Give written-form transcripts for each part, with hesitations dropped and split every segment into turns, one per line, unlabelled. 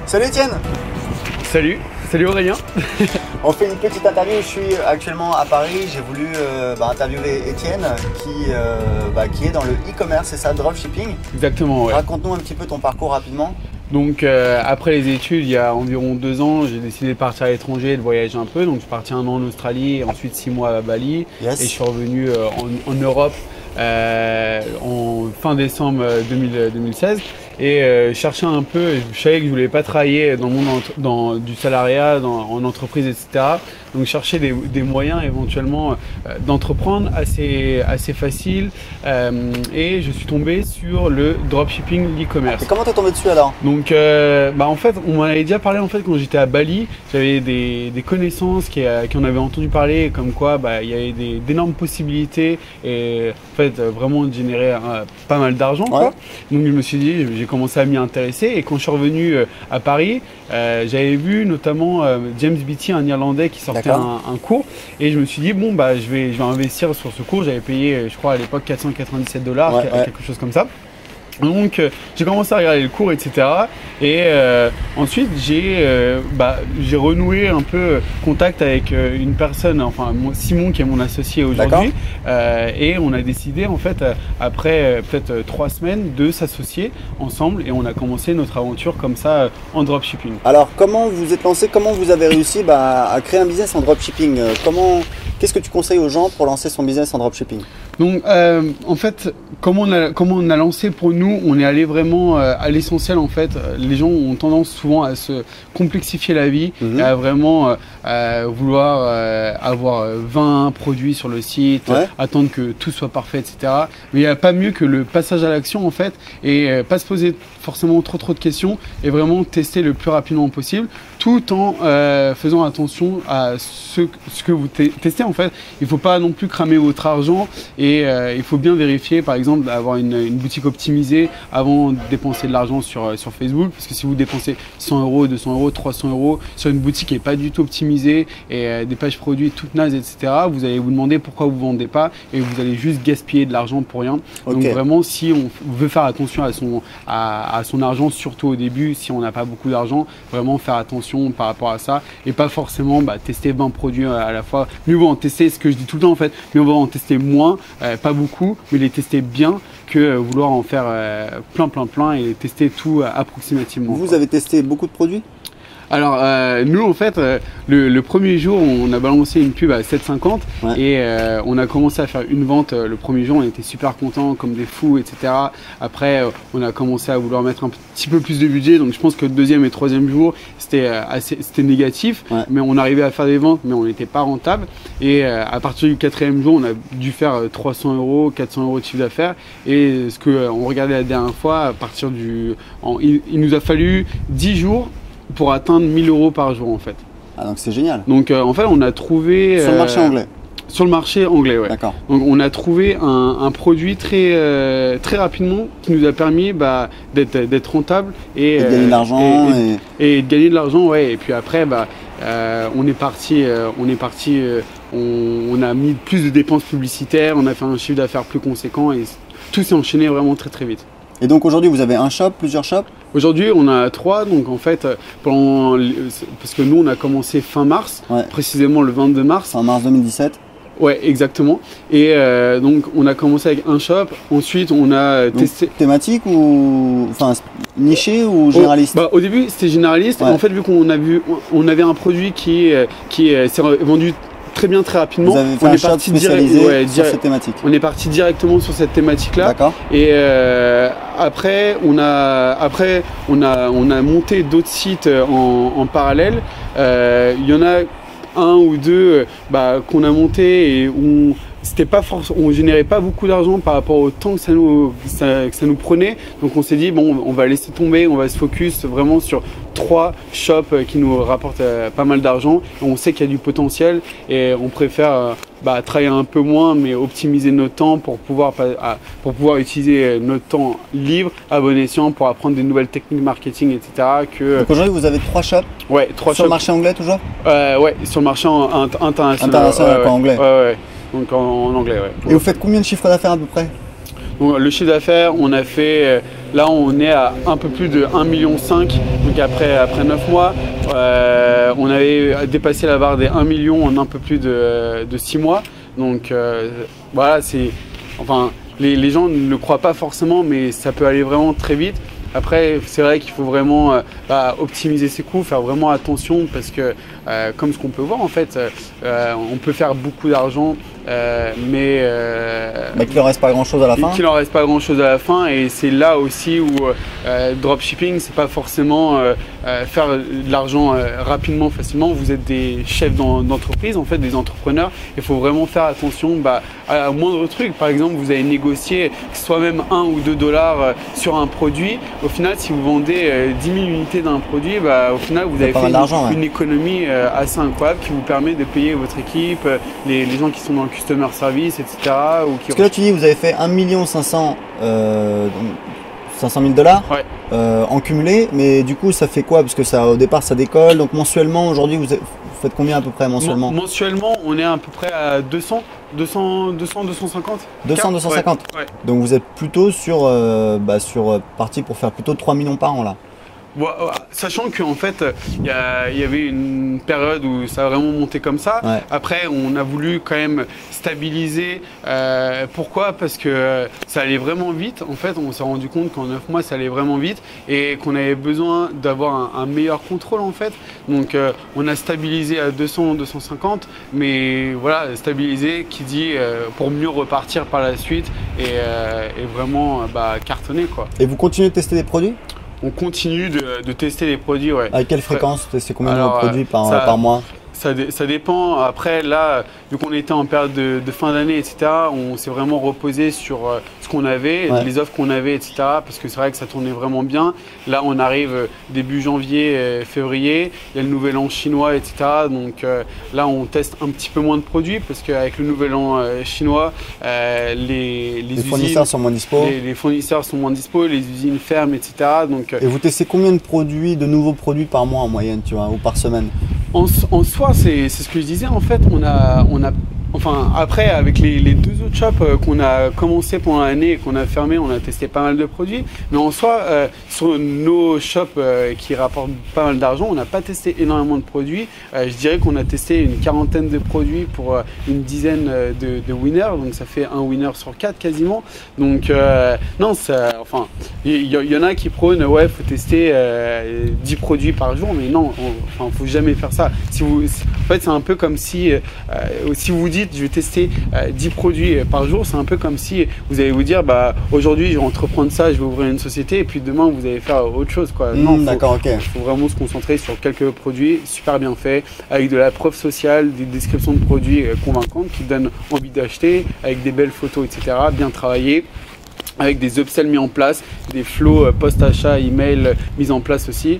Salut Étienne.
Salut Aurélien.
On fait une petite interview, je suis actuellement à Paris, j'ai voulu interviewer Étienne qui est dans le e-commerce, c'est ça, dropshipping.
Exactement, ouais.
Raconte-nous un petit peu ton parcours rapidement.
Donc après les études, il y a environ 2 ans, j'ai décidé de partir à l'étranger, de voyager un peu. Donc je suis parti 1 an en Australie, et ensuite 6 mois à Bali.
Yes.
Et je suis revenu en Europe en fin décembre 2016. Et je cherchais un peu, je savais que je voulais pas travailler dans le monde du salariat, en entreprise, etc. Donc je cherchais des moyens éventuellement d'entreprendre assez facile. Et je suis tombé sur le dropshipping, l'e-commerce.
Et comment t'es tombé dessus alors?
Donc en fait, on m'en avait déjà parlé en fait quand j'étais à Bali. J'avais des connaissances qui en avaient entendu parler, comme quoi il y avait d'énormes possibilités et en fait vraiment de générer pas mal d'argent.
Ouais.
Donc je me suis dit, j'ai commencé à m'y intéresser et quand je suis revenu à Paris, j'avais vu notamment James Beattie, un Irlandais qui sortait un cours et je me suis dit je vais investir sur ce cours. J'avais payé je crois à l'époque $497, quelque chose comme ça. Donc j'ai commencé à regarder le cours, etc. Et ensuite j'ai renoué un peu contact avec une personne, enfin Simon qui est mon associé aujourd'hui. Et on a décidé en fait après peut-être 3 semaines de s'associer ensemble et on a commencé notre aventure comme ça en dropshipping.
Alors comment vous êtes lancé, comment vous avez réussi à créer un business en dropshipping? Qu'est-ce que tu conseilles aux gens pour lancer son business en dropshipping? Donc
en fait, comment on a lancé pour nous, on est allé vraiment à l'essentiel en fait. Les gens ont tendance souvent à se complexifier la vie et à vraiment vouloir avoir 20 produits sur le site, attendre que tout soit parfait, etc. Mais il n'y a pas mieux que le passage à l'action en fait et pas se poser forcément trop de questions et vraiment tester le plus rapidement possible tout en faisant attention à ce que vous testez en fait. Il ne faut pas non plus cramer votre argent et il faut bien vérifier par exemple d'avoir une boutique optimisée avant de dépenser de l'argent sur Facebook, parce que si vous dépensez 100 €, 200 €, 300 € sur une boutique qui n'est pas du tout optimisée et des pages produits toutes nazes, etc., vous allez vous demander pourquoi vous ne vendez pas et vous allez juste gaspiller de l'argent pour rien. Donc vraiment, si on veut faire attention à son argent, surtout au début, si on n'a pas beaucoup d'argent, vraiment faire attention par rapport à ça et pas forcément tester 20 produits à la fois. Mieux vaut en tester, ce que je dis tout le temps en fait, mais on va en tester moins, pas beaucoup, mais les tester bien que vouloir en faire plein et tester tout approximativement.
Vous avez testé beaucoup de produits?
Alors nous en fait le premier jour on a balancé une pub à 7,50 et on a commencé à faire une vente le premier jour, on était super contents comme des fous, etc. Après on a commencé à vouloir mettre un petit peu plus de budget, donc je pense que le 2e et 3e jour c'était négatif, mais on arrivait à faire des ventes mais on n'était pas rentable et à partir du 4e jour on a dû faire 300 €, 400 € de chiffre d'affaires et ce que on regardait la dernière fois à partir il nous a fallu 10 jours pour atteindre 1 000 € par jour en fait.
Ah donc c'est génial.
Donc en fait on a trouvé…
Sur le marché anglais?
Sur le marché anglais, ouais.
D'accord.
Donc on a trouvé un produit très rapidement qui nous a permis d'être rentable et
de gagner de l'argent
et de gagner de l'argent, ouais. Et puis après on est parti, on a mis plus de dépenses publicitaires, on a fait un chiffre d'affaires plus conséquent et tout s'est enchaîné vraiment très vite.
Et donc aujourd'hui vous avez un shop, plusieurs shops?
Aujourd'hui on a 3, donc en fait parce que nous on a commencé fin mars, précisément le 22 mars.
En mars 2017.
Ouais, exactement. Et donc on a commencé avec un shop, ensuite on a testé…
Thématique ou niché ou généraliste?
Au début c'était généraliste, en fait vu qu'on avait un produit qui s'est vendu très bien, très rapidement.
Vous avez fait un shop spécialisé sur cette thématique.
On est parti directement sur cette thématique-là.
D'accord.
Et après, on a monté d'autres sites en parallèle. Il y en a un ou deux qu'on a monté et où on générait pas beaucoup d'argent par rapport au temps que ça nous prenait. Donc on s'est dit on va laisser tomber, on va se focus vraiment sur 3 shops qui nous rapportent pas mal d'argent. On sait qu'il y a du potentiel et on préfère travailler un peu moins mais optimiser notre temps pour pouvoir utiliser notre temps libre à bon escient pour apprendre des nouvelles techniques marketing, etc.
Donc aujourd'hui vous avez 3 shops?
Ouais, 3 shops.
Sur le marché anglais toujours?
Ouais, sur le marché international.
International, pas anglais.
Ouais. Donc en anglais, ouais.
Et vous faites combien de chiffres d'affaires à peu près?
Donc, le chiffre d'affaires, on a fait, là on est à un peu plus de 1,5 million, donc après 9 mois. On avait dépassé la barre des 1 million en un peu plus de 6 mois. Donc voilà, enfin, les gens ne le croient pas forcément, mais ça peut aller vraiment très vite. Après, c'est vrai qu'il faut vraiment optimiser ses coûts, faire vraiment attention parce que, comme ce qu'on peut voir en fait, on peut faire beaucoup d'argent, mais
qu'il n'en reste pas grand-chose à la fin.
Qu'il n'en reste pas grand-chose à la fin, et c'est là aussi où dropshipping, c'est pas forcément faire de l'argent rapidement, facilement. Vous êtes des chefs d'entreprise, en fait, des entrepreneurs. Il faut vraiment faire attention à moindre truc. Par exemple, vous allez négocier que ce soit même 1 ou 2 dollars sur un produit. Au final, si vous vendez 10 000 unités d'un produit, au final, vous avez fait une économie assez incroyable qui vous permet de payer votre équipe, les gens qui sont dans le customer service, etc.
Parce que là, tu dis, vous avez fait 1,5 500 000 dollars en cumulé, mais du coup, ça fait quoi? Parce que ça, au départ, ça décolle. Donc mensuellement, aujourd'hui, vous faites combien à peu près mensuellement?
Mensuellement, on est à peu près à 250.
250. Ouais. Donc vous êtes plutôt sur parti pour faire plutôt 3 millions par an là.
Sachant qu'en fait, il y avait une période où ça a vraiment monté comme ça. Ouais. Après, on a voulu quand même stabiliser. Pourquoi? Parce que ça allait vraiment vite. En fait, on s'est rendu compte qu'en 9 mois, ça allait vraiment vite et qu'on avait besoin d'avoir un meilleur contrôle en fait. Donc, on a stabilisé à 200, 250. Mais voilà, stabiliser qui dit pour mieux repartir par la suite et vraiment cartonner quoi.
Et vous continuez de tester des produits?
On continue de tester les produits, ouais.
À quelle fréquence? C'est combien de produits par mois?
Ça dépend. Après, là, vu qu'on était en période de fin d'année, etc., on s'est vraiment reposé sur ce qu'on avait, les offres qu'on avait, etc., parce que c'est vrai que ça tournait vraiment bien. Là, on arrive début janvier, février, il y a le nouvel an chinois, etc. Donc là, on teste un petit peu moins de produits, parce qu'avec le nouvel an chinois, les
fournisseurs sont moins dispo.
Les fournisseurs sont moins dispo, les usines ferment, etc. Donc,
et vous testez combien de nouveaux produits par mois en moyenne, tu vois, ou par semaine?
En soi, c'est ce que je disais, en fait, enfin, après, avec les 2 autres shops qu'on a commencé pendant l'année et qu'on a fermé, on a testé pas mal de produits. Mais en soi, sur nos shops qui rapportent pas mal d'argent, on n'a pas testé énormément de produits. Je dirais qu'on a testé une 40aine de produits pour une dizaine de winners. Donc, ça fait un winner sur 4 quasiment. Donc, non, enfin, il y en a qui prônent, ouais, faut tester 10 produits par jour. Mais non, enfin, faut jamais faire ça. En fait, c'est un peu comme si vous dites je vais tester 10 produits par jour, c'est un peu comme si vous allez vous dire aujourd'hui je vais entreprendre ça, je vais ouvrir une société et puis demain vous allez faire autre chose quoi. Non,
d'accord, ok.
Il faut vraiment se concentrer sur quelques produits super bien faits, avec de la preuve sociale, des descriptions de produits convaincantes qui donnent envie d'acheter, avec des belles photos, etc. Bien travaillées, avec des upsells mis en place, des flows post-achat, email mis en place aussi,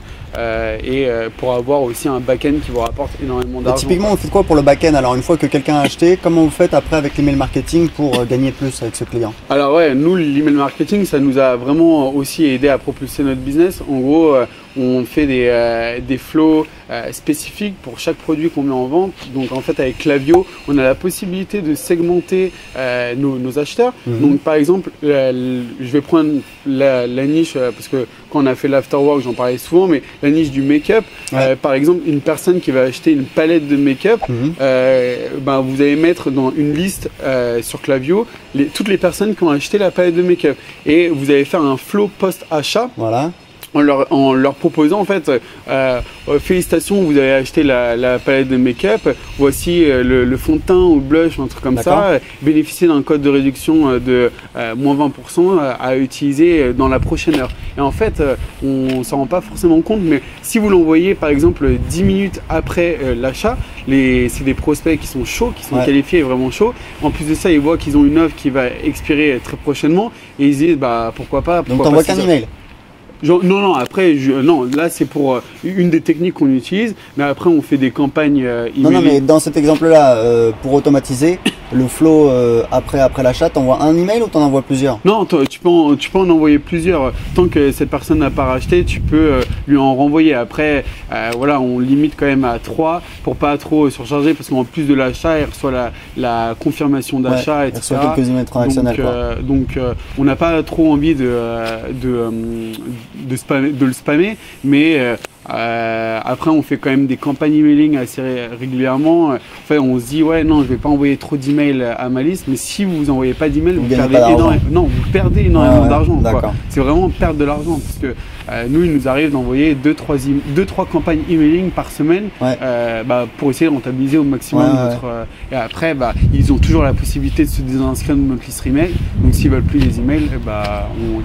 pour avoir aussi un back-end qui vous rapporte énormément d'argent.
Typiquement, vous faites quoi pour le back-end? Alors, une fois que quelqu'un a acheté, comment vous faites après avec l'email marketing pour gagner plus avec ce client?
Alors ouais, nous, l'email marketing, ça nous a vraiment aussi aidé à propulser notre business. En gros, on fait des flows spécifiques pour chaque produit qu'on met en vente. Donc en fait, avec Klaviyo, on a la possibilité de segmenter nos acheteurs. Donc par exemple, je vais prendre la niche, parce que quand on a fait l'afterwork, j'en parlais souvent, mais la niche du make-up, par exemple, une personne qui va acheter une palette de make-up, vous allez mettre dans une liste sur Klaviyo toutes les personnes qui ont acheté la palette de make-up. Et vous allez faire un flow post-achat.
Voilà.
En leur proposant en fait, félicitations, vous avez acheté la palette de make-up, voici le fond de teint ou le blush, un truc comme ça, bénéficiez d'un code de réduction de moins 20% à utiliser dans la prochaine heure. Et en fait, on ne s'en rend pas forcément compte, mais si vous l'envoyez par exemple 10 minutes après l'achat, c'est des prospects qui sont chauds, qui sont qualifiés et vraiment chauds. En plus de ça, ils voient qu'ils ont une offre qui va expirer très prochainement et ils disent pourquoi pas.
Donc t'envoies qu'un email?
Non, après, là c'est pour une des techniques qu'on utilise, mais après on fait des campagnes email.
Non, mais dans cet exemple-là, pour automatiser, le flow après l'achat, t'envoies un email ou t'en envoies plusieurs?
Non, tu peux en envoyer plusieurs. Tant que cette personne n'a pas racheté, tu peux lui en renvoyer. Après, voilà, on limite quand même à 3 pour pas trop surcharger, parce qu'en plus de l'achat, il reçoit la confirmation d'achat, etc.
Il reçoit quelques emails transactionnels.
Donc, on n'a pas trop envie de le spammer, mais après, on fait quand même des campagnes emailing assez régulièrement. Enfin, on se dit, ouais, non, je vais pas envoyer trop d'emails à ma liste, mais si vous envoyez pas d'emails, vous perdez énormément d'argent. C'est vraiment perdre de l'argent, parce que nous, il nous arrive d'envoyer 2-3 campagnes emailing par semaine pour essayer de rentabiliser au maximum notre. Et après, ils ont toujours la possibilité de se désinscrire de notre liste email. Donc, s'ils veulent plus les emails,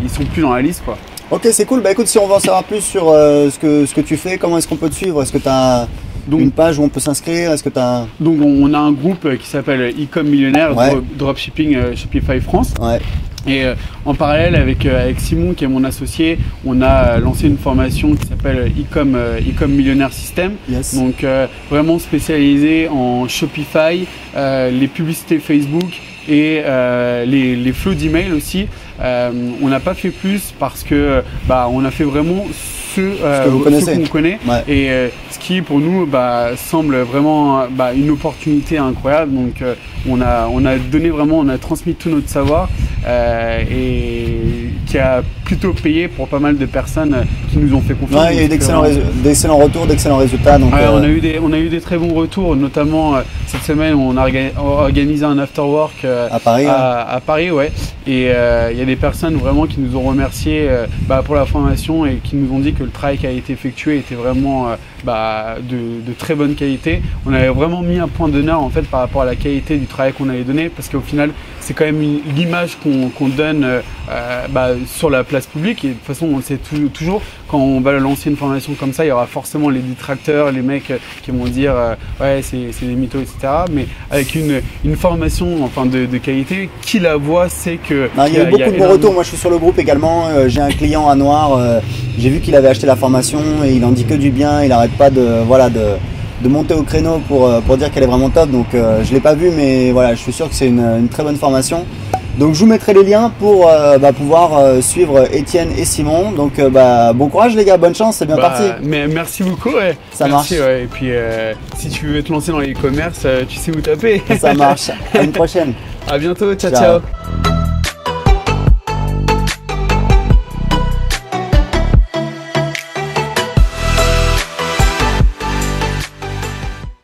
ils sont plus dans la liste, quoi.
Ok, c'est cool. Bah écoute, si on veut en savoir plus sur ce que tu fais, comment est-ce qu'on peut te suivre? Est-ce que tu as une page où on peut s'inscrire? Est-ce que tu as...
Donc on a un groupe qui s'appelle E-com Millionnaire, Dropshipping Shopify France. Et en parallèle avec Simon, qui est mon associé, on a lancé une formation qui s'appelle E-com Millionnaire System. Donc vraiment spécialisée en Shopify, les publicités Facebook et les flows d'email aussi. On n'a pas fait plus parce que on a fait vraiment ce qu'on connaît et ce qui pour nous semble vraiment une opportunité incroyable. Donc on a transmis tout notre savoir et qui a plutôt payé pour pas mal de personnes qui nous ont fait confiance.
Il y a eu d'excellents retours, d'excellents résultats. Donc,
on a eu des très bons retours, notamment cette semaine où on a organisé un afterwork
à Paris.
À Paris, et il y a des personnes vraiment qui nous ont remercié pour la formation et qui nous ont dit que le travail qui a été effectué était vraiment de très bonne qualité. On avait vraiment mis un point d'honneur en fait par rapport à la qualité du travail qu'on avait donné, parce qu'au final c'est quand même l'image qu'on donne sur la place publique. Et de toute façon on le sait toujours, quand on va lancer une formation comme ça, il y aura forcément les détracteurs, les mecs qui vont dire ouais c'est des mythos, etc. Mais avec une formation de qualité, qui la voit sait que...
Il y a eu beaucoup de bons retours. Moi je suis sur le groupe également, j'ai un client à Noir, j'ai vu qu'il avait acheté la formation et il en dit que du bien, il n'arrête pas de monter au créneau pour dire qu'elle est vraiment top. Donc je ne l'ai pas vu, mais voilà, je suis sûr que c'est une très bonne formation. Donc je vous mettrai les liens pour pouvoir suivre Étienne et Simon. Donc bon courage les gars, bonne chance, c'est bien parti.
Mais merci beaucoup.
Ça marche.
Et puis si tu veux te lancer dans l'e-commerce, tu sais où taper.
Ça marche. À une prochaine.
À bientôt. Ciao.